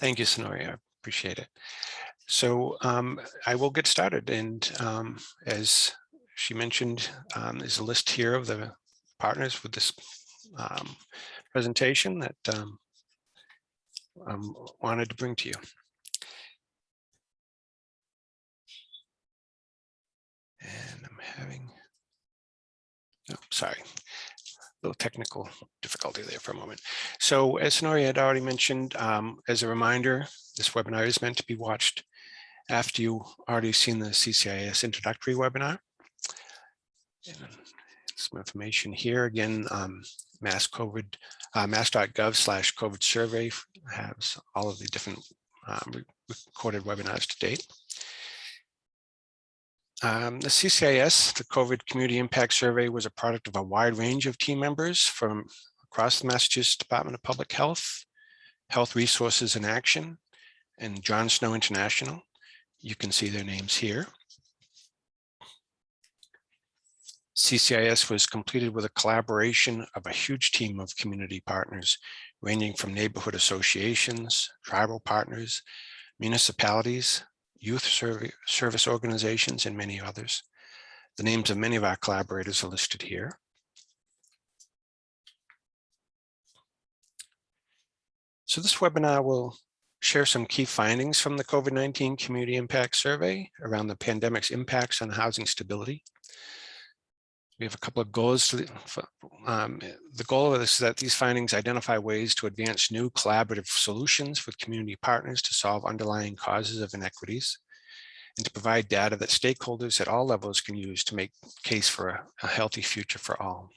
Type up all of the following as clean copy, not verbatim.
Thank you, Sonoria. I appreciate it. So I will get started. And as she mentioned, there's a list here of the partners with this presentation that I wanted to bring to you. And I'm having, oh, sorry, a little technical difficulty there for a moment. So as Sonoria had already mentioned, as a reminder, this webinar is meant to be watched after you already seen the CCIS introductory webinar. And some information here again, mass.gov/COVID survey has all of the different recorded webinars to date. The CCIS, the COVID Community Impact Survey, was a product of a wide range of team members from across the Massachusetts Department of Public Health, Health Resources in Action, and John Snow International. You can see their names here. CCIS was completed with a collaboration of a huge team of community partners, ranging from neighborhood associations, tribal partners, municipalities, youth service organizations, and many others. The names of many of our collaborators are listed here. So this webinar will share some key findings from the COVID-19 Community Impact Survey around the pandemic's impacts on housing stability. We have a couple of goals. The goal of this is that these findings identify ways to advance new collaborative solutions with community partners to solve underlying causes of inequities, and to provide data that stakeholders at all levels can use to make case for a healthy future for all.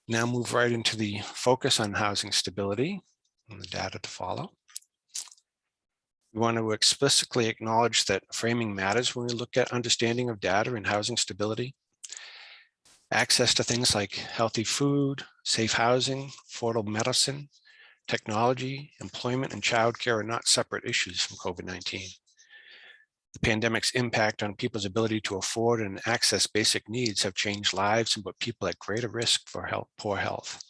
Now move right into the focus on housing stability and the data to follow. We want to explicitly acknowledge that framing matters when we look at understanding of data and housing stability. Access to things like healthy food, safe housing, affordable medicine, technology, employment, and childcare are not separate issues from COVID-19. The pandemic's impact on people's ability to afford and access basic needs have changed lives and put people at greater risk for poor health,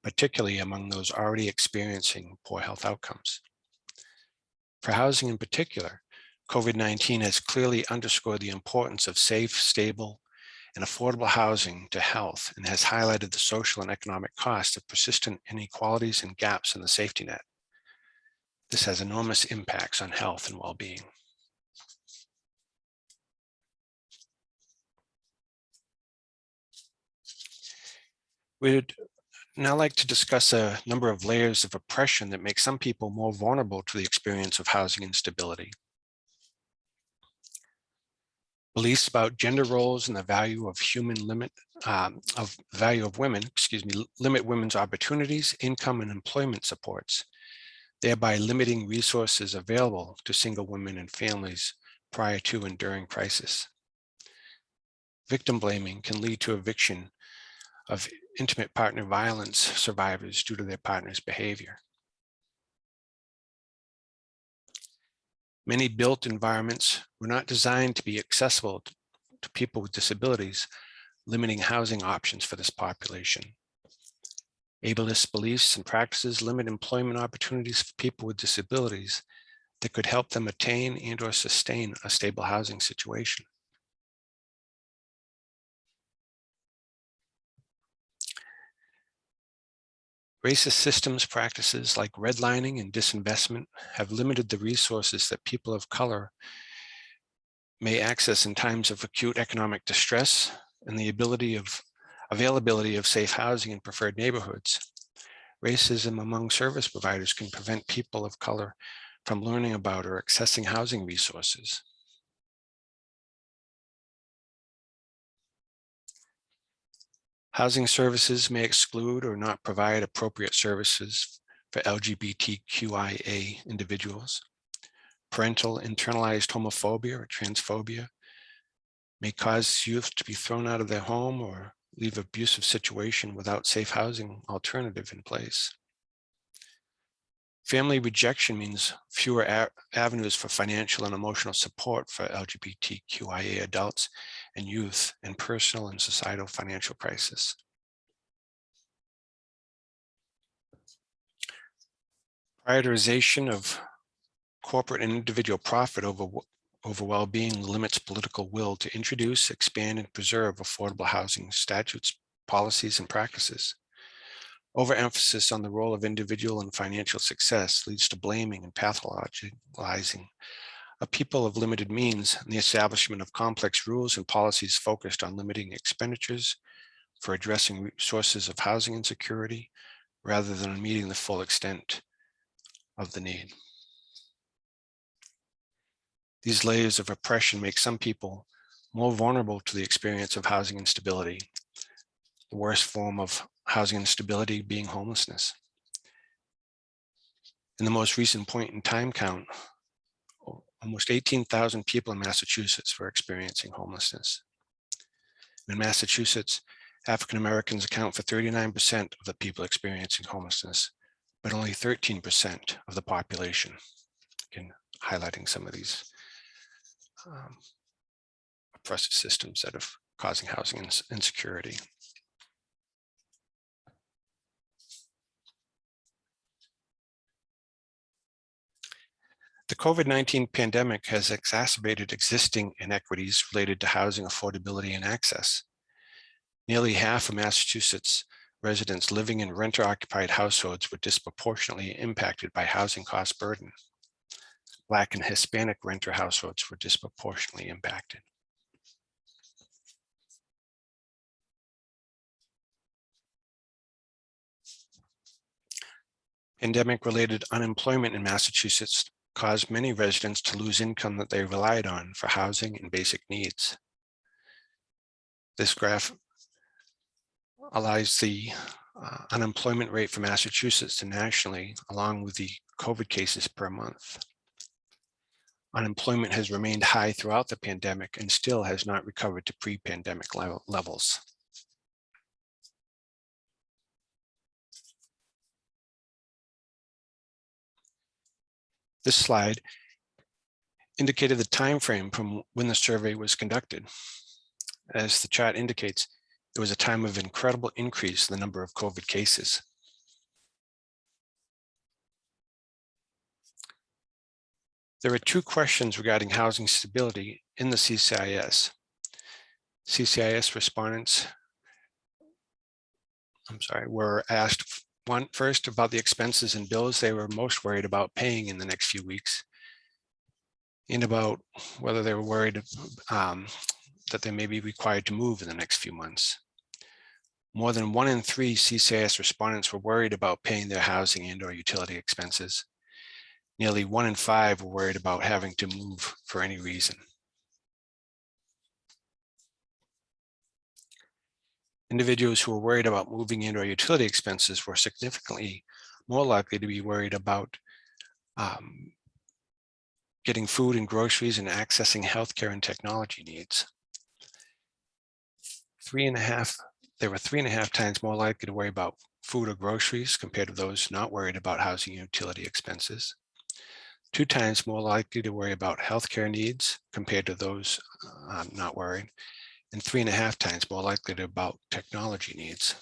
particularly among those already experiencing poor health outcomes. For housing in particular, COVID-19 has clearly underscored the importance of safe, stable, and affordable housing to health, and has highlighted the social and economic costs of persistent inequalities and gaps in the safety net. This has enormous impacts on health and well-being. We'd now like to discuss a number of layers of oppression that make some people more vulnerable to the experience of housing instability. Beliefs about gender roles and the value of limit women's opportunities, income, and employment supports, thereby limiting resources available to single women and families prior to and during crisis. Victim blaming can lead to eviction of intimate partner violence survivors due to their partner's behavior. Many built environments were not designed to be accessible to people with disabilities, limiting housing options for this population. Ableist beliefs and practices limit employment opportunities for people with disabilities that could help them attain and/or sustain a stable housing situation. Racist systems practices like redlining and disinvestment have limited the resources that people of color may access in times of acute economic distress, and the availability of safe housing in preferred neighborhoods. Racism among service providers can prevent people of color from learning about or accessing housing resources. Housing services may exclude or not provide appropriate services for LGBTQIA individuals. Parental internalized homophobia or transphobia may cause youth to be thrown out of their home or leave an abusive situation without safe housing alternative in place. Family rejection means fewer avenues for financial and emotional support for LGBTQIA adults and youth in personal and societal financial crisis. Prioritization of corporate and individual profit over well-being limits political will to introduce, expand, and preserve affordable housing statutes, policies, and practices. Overemphasis on the role of individual and financial success leads to blaming and pathologizing a people of limited means and the establishment of complex rules and policies focused on limiting expenditures for addressing sources of housing insecurity rather than meeting the full extent of the need. These layers of oppression make some people more vulnerable to the experience of housing instability, the worst form of housing instability being homelessness. In the most recent point in time count, almost 18,000 people in Massachusetts were experiencing homelessness. In Massachusetts, African Americans account for 39% of the people experiencing homelessness, but only 13% of the population. Again, highlighting some of these oppressive systems that are causing housing insecurity. The COVID-19 pandemic has exacerbated existing inequities related to housing affordability and access. Nearly half of Massachusetts residents living in renter-occupied households were disproportionately impacted by housing cost burden. Black and Hispanic renter households were disproportionately impacted. Pandemic-related unemployment in Massachusetts caused many residents to lose income that they relied on for housing and basic needs. This graph allows the unemployment rate for Massachusetts and nationally, along with the COVID cases per month. Unemployment has remained high throughout the pandemic and still has not recovered to pre-pandemic levels. This slide indicated the time frame from when the survey was conducted. As the chart indicates, it was a time of incredible increase in the number of COVID cases. There are two questions regarding housing stability in the CCIS. CCIS respondents were asked first about the expenses and bills they were most worried about paying in the next few weeks, and about whether they were worried that they may be required to move in the next few months. More than 1 in 3 CCIS respondents were worried about paying their housing and/or utility expenses. Nearly 1 in 5 were worried about having to move for any reason. Individuals who were worried about moving in or utility expenses were significantly more likely to be worried about getting food and groceries and accessing healthcare and technology needs. They were 3.5 times more likely to worry about food or groceries compared to those not worried about housing and utility expenses. 2 times more likely to worry about healthcare needs compared to those not worried, and 3.5 times more likely to about technology needs.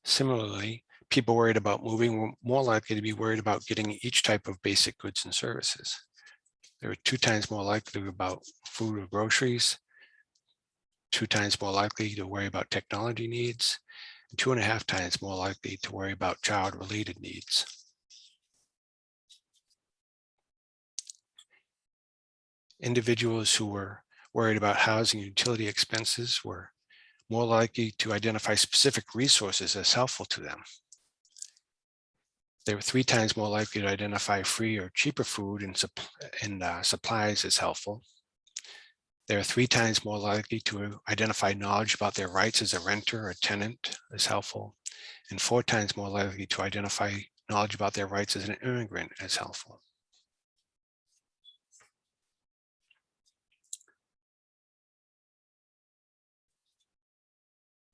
Similarly, people worried about moving were more likely to be worried about getting each type of basic goods and services. They were 2 times more likely about food or groceries, 2 times more likely to worry about technology needs, and 2.5 times more likely to worry about child-related needs. Individuals who were worried about housing and utility expenses were more likely to identify specific resources as helpful to them. They were 3 times more likely to identify free or cheaper food and supplies as helpful. They are 3 times more likely to identify knowledge about their rights as a renter or tenant as helpful, and 4 times more likely to identify knowledge about their rights as an immigrant as helpful.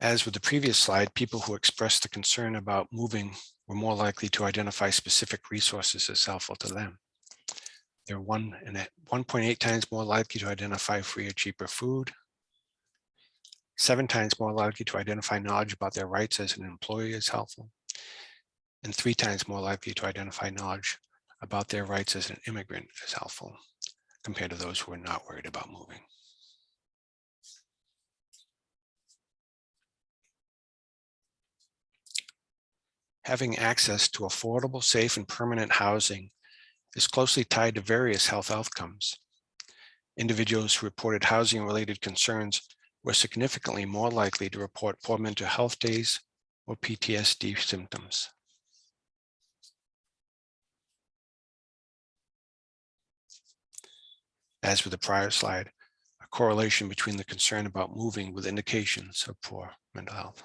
As with the previous slide, people who expressed the concern about moving were more likely to identify specific resources as helpful to them. They're 1.8 times more likely to identify free or cheaper food, 7 times more likely to identify knowledge about their rights as an employee as helpful, and 3 times more likely to identify knowledge about their rights as an immigrant as helpful, compared to those who are not worried about moving. Having access to affordable, safe, and permanent housing is closely tied to various health outcomes. Individuals who reported housing-related concerns were significantly more likely to report poor mental health days or PTSD symptoms. As with the prior slide, a correlation between the concern about moving with indications of poor mental health.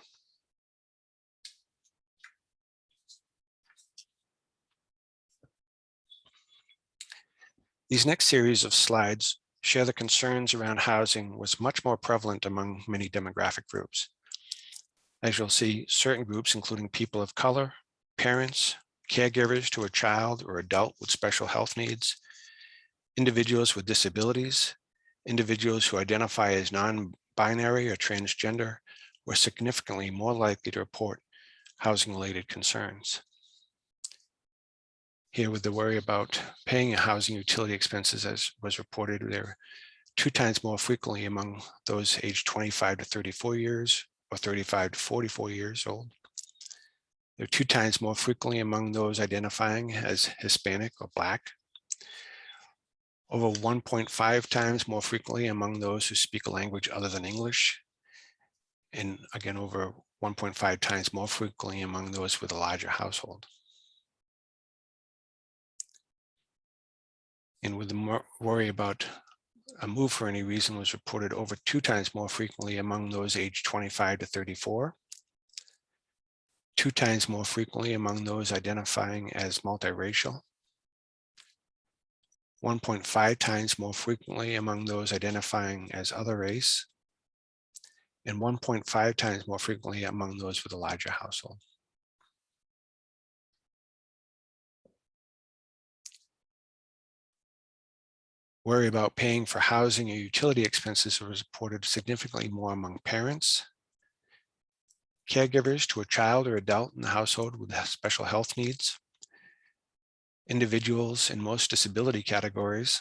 These next series of slides share the concerns around housing was much more prevalent among many demographic groups. As you'll see, certain groups, including people of color, parents, caregivers to a child or adult with special health needs, individuals with disabilities, individuals who identify as non-binary or transgender, were significantly more likely to report housing-related concerns. Here, with the worry about paying housing utility expenses, as was reported, they're 2 times more frequently among those aged 25 to 34 years or 35 to 44 years old. They're 2 times more frequently among those identifying as Hispanic or Black. Over 1.5 times more frequently among those who speak a language other than English. And again, over 1.5 times more frequently among those with a larger household. And with the worry about a move for any reason was reported over 2 times more frequently among those aged 25 to 34, 2 times more frequently among those identifying as multiracial, 1.5 times more frequently among those identifying as other race, and 1.5 times more frequently among those with a larger household. Worry about paying for housing or utility expenses was reported significantly more among parents, caregivers to a child or adult in the household with special health needs, individuals in most disability categories,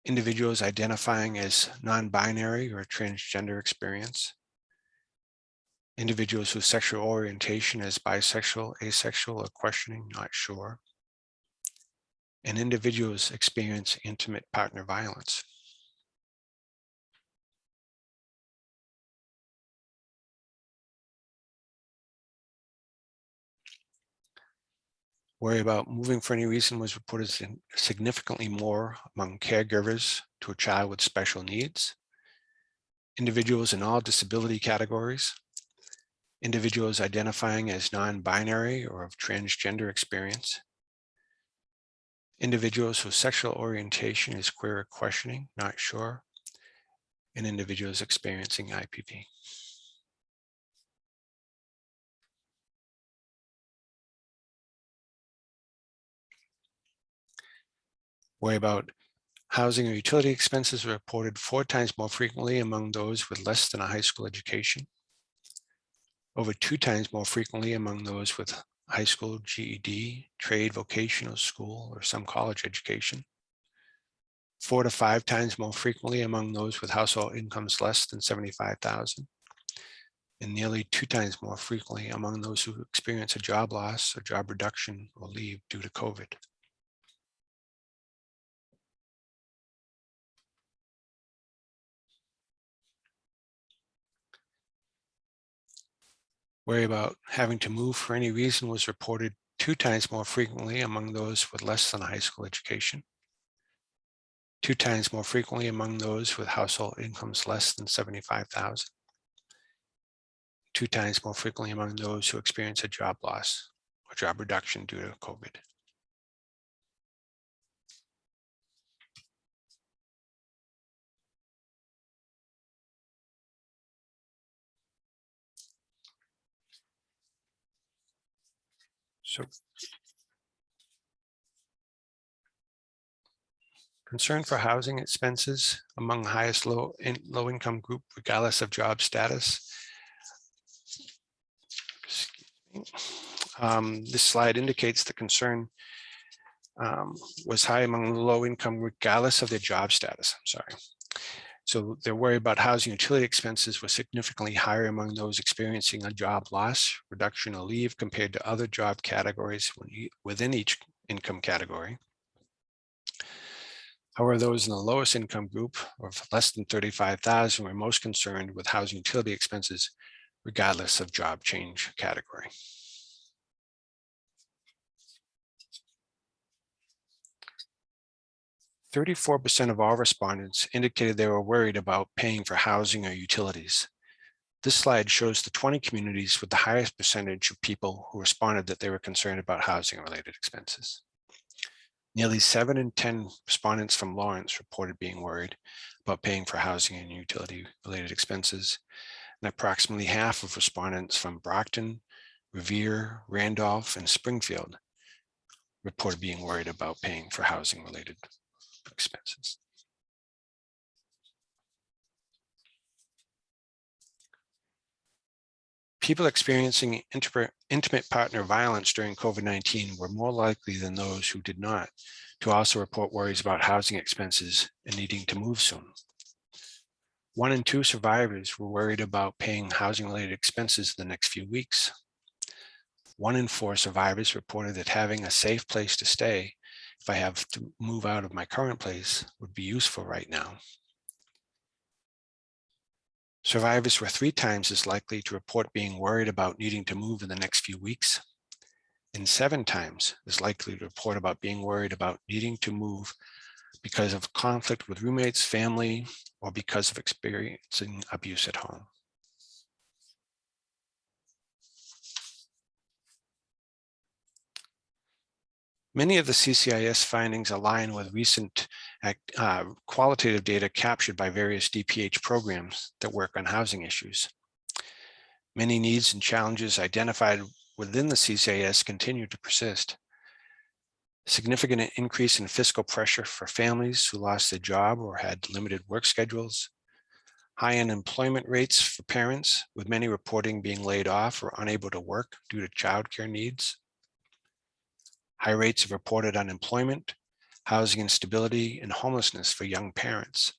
individuals identifying as non-binary or transgender experience, individuals whose sexual orientation is bisexual, asexual, or questioning, not sure, and individuals experience intimate partner violence. Worry about moving for any reason was reported significantly more among caregivers to a child with special needs, individuals in all disability categories, individuals identifying as non-binary or of transgender experience, individuals whose sexual orientation is queer or questioning, not sure, and individuals experiencing IPV. Worry about housing or utility expenses were reported 4 times more frequently among those with less than a high school education, over 2 times more frequently among those with high school, GED, trade, vocational school, or some college education, 4 to 5 times more frequently among those with household incomes less than $75,000, and nearly 2 times more frequently among those who experience a job loss, or job reduction, or leave due to COVID. Worry about having to move for any reason was reported 2 times more frequently among those with less than a high school education, 2 times more frequently among those with household incomes less than $75,000, 2 times more frequently among those who experience a job loss or job reduction due to COVID. So Concern for housing expenses among highest low income group, regardless of job status. This slide indicates the concern was high among low income regardless of their job status. I'm sorry. So their worry about housing utility expenses was significantly higher among those experiencing a job loss, reduction, or leave compared to other job categories within each income category. However, those in the lowest income group, of less than 35,000, were most concerned with housing utility expenses, regardless of job change category. 34% of all respondents indicated they were worried about paying for housing or utilities. This slide shows the 20 communities with the highest percentage of people who responded that they were concerned about housing-related expenses. Nearly 7 in 10 respondents from Lawrence reported being worried about paying for housing and utility-related expenses, and approximately half of respondents from Brockton, Revere, Randolph, and Springfield reported being worried about paying for housing-related expenses. People experiencing intimate partner violence during COVID-19 were more likely than those who did not to also report worries about housing expenses and needing to move soon. 1 in 2 survivors were worried about paying housing-related expenses in the next few weeks. 1 in 4 survivors reported that having a safe place to stay if I have to move out of my current place would be useful right now. Survivors were 3 times as likely to report being worried about needing to move in the next few weeks, and 7 times as likely to report about being worried about needing to move because of conflict with roommates, family, or because of experiencing abuse at home. Many of the CCIS findings align with recent qualitative data captured by various DPH programs that work on housing issues. Many needs and challenges identified within the CCIS continue to persist. Significant increase in fiscal pressure for families who lost their job or had limited work schedules. High unemployment rates for parents, with many reporting being laid off or unable to work due to childcare needs. High rates of reported unemployment, housing instability, and homelessness for young parents.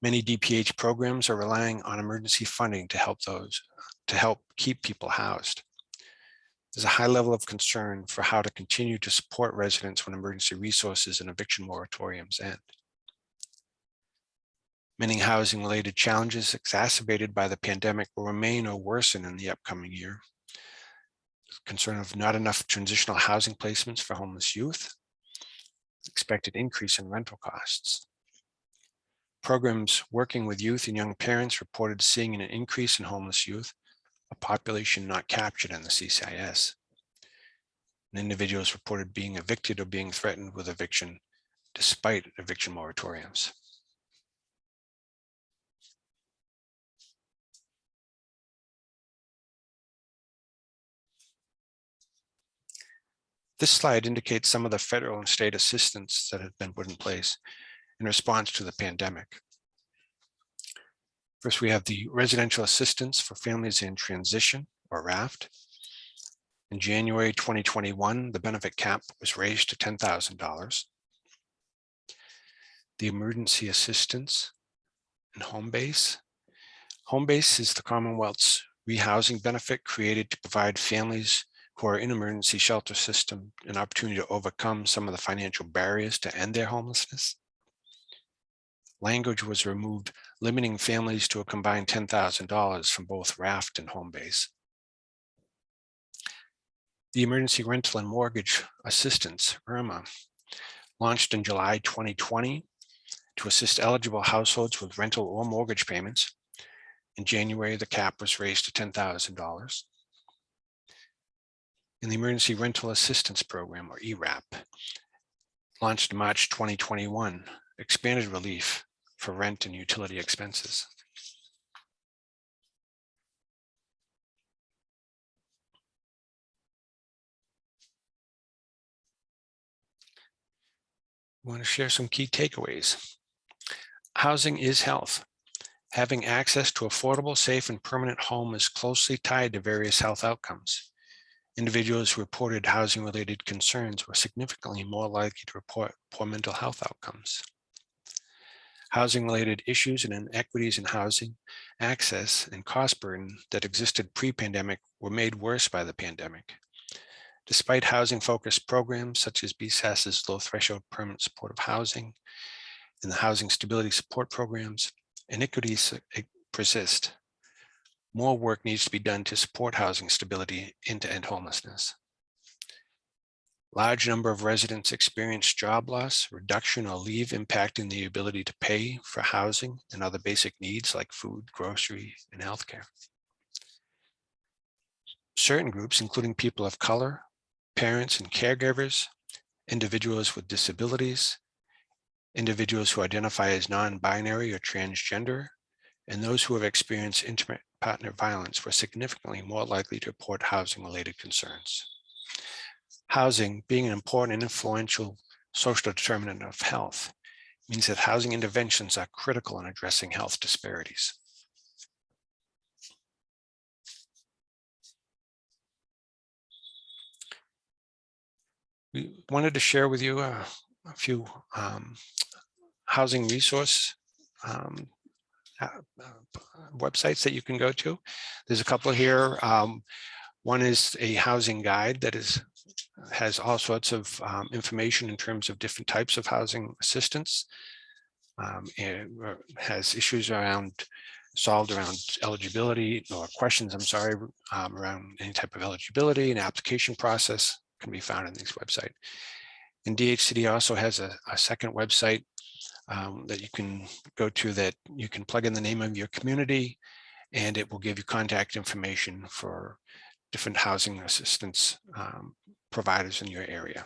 Many DPH programs are relying on emergency funding to help keep people housed. There's a high level of concern for how to continue to support residents when emergency resources and eviction moratoriums end. Many housing-related challenges exacerbated by the pandemic will remain or worsen in the upcoming year. Concern of not enough transitional housing placements for homeless youth, expected increase in rental costs. Programs working with youth and young parents reported seeing an increase in homeless youth, a population not captured in the CCIS. And individuals reported being evicted or being threatened with eviction despite eviction moratoriums. This slide indicates some of the federal and state assistance that have been put in place in response to the pandemic. First, we have the Residential Assistance for Families in Transition, or RAFT. In January 2021, the benefit cap was raised to $10,000. The Emergency Assistance and Home Base. Home Base is the Commonwealth's rehousing benefit created to provide families who are in emergency shelter system an opportunity to overcome some of the financial barriers to end their homelessness. Language was removed, limiting families to a combined $10,000 from both RAFT and Home Base. The Emergency Rental and Mortgage Assistance, IRMA, launched in July 2020 to assist eligible households with rental or mortgage payments. In January, the cap was raised to $10,000. And the Emergency Rental Assistance Program, or ERAP, launched in March 2021, expanded relief for rent and utility expenses. I want to share some key takeaways. Housing is health. Having access to affordable, safe, and permanent home is closely tied to various health outcomes. Individuals who reported housing-related concerns were significantly more likely to report poor mental health outcomes. Housing-related issues and inequities in housing access and cost burden that existed pre-pandemic were made worse by the pandemic. Despite housing-focused programs such as BSAS's low-threshold permanent supportive housing and the housing stability support programs, inequities persist. More work needs to be done to support housing stability and to end homelessness. Large number of residents experience job loss, reduction, or leave impacting the ability to pay for housing and other basic needs like food, grocery, and healthcare. Certain groups, including people of color, parents and caregivers, individuals with disabilities, individuals who identify as non-binary or transgender, and those who have experienced intimate partner violence were significantly more likely to report housing-related concerns. Housing, being an important and influential social determinant of health, means that housing interventions are critical in addressing health disparities. We wanted to share with you a few housing resource websites that you can go to. There's a couple here. One is a housing guide that has all sorts of information in terms of different types of housing assistance. And has issues solved around eligibility, or questions, I'm sorry, around any type of eligibility and application process can be found in this website. And DHCD also has a second website that you can go to, that you can plug in the name of your community, and it will give you contact information for different housing assistance providers in your area.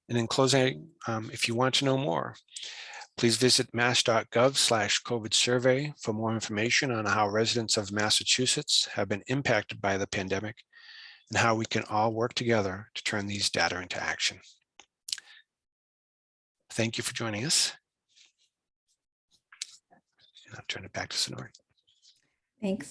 And in closing, if you want to know more, please visit mass.gov/COVID survey for more information on how residents of Massachusetts have been impacted by the pandemic and how we can all work together to turn these data into action. Thank you for joining us. And I'll turn it back to Sonori. Thanks.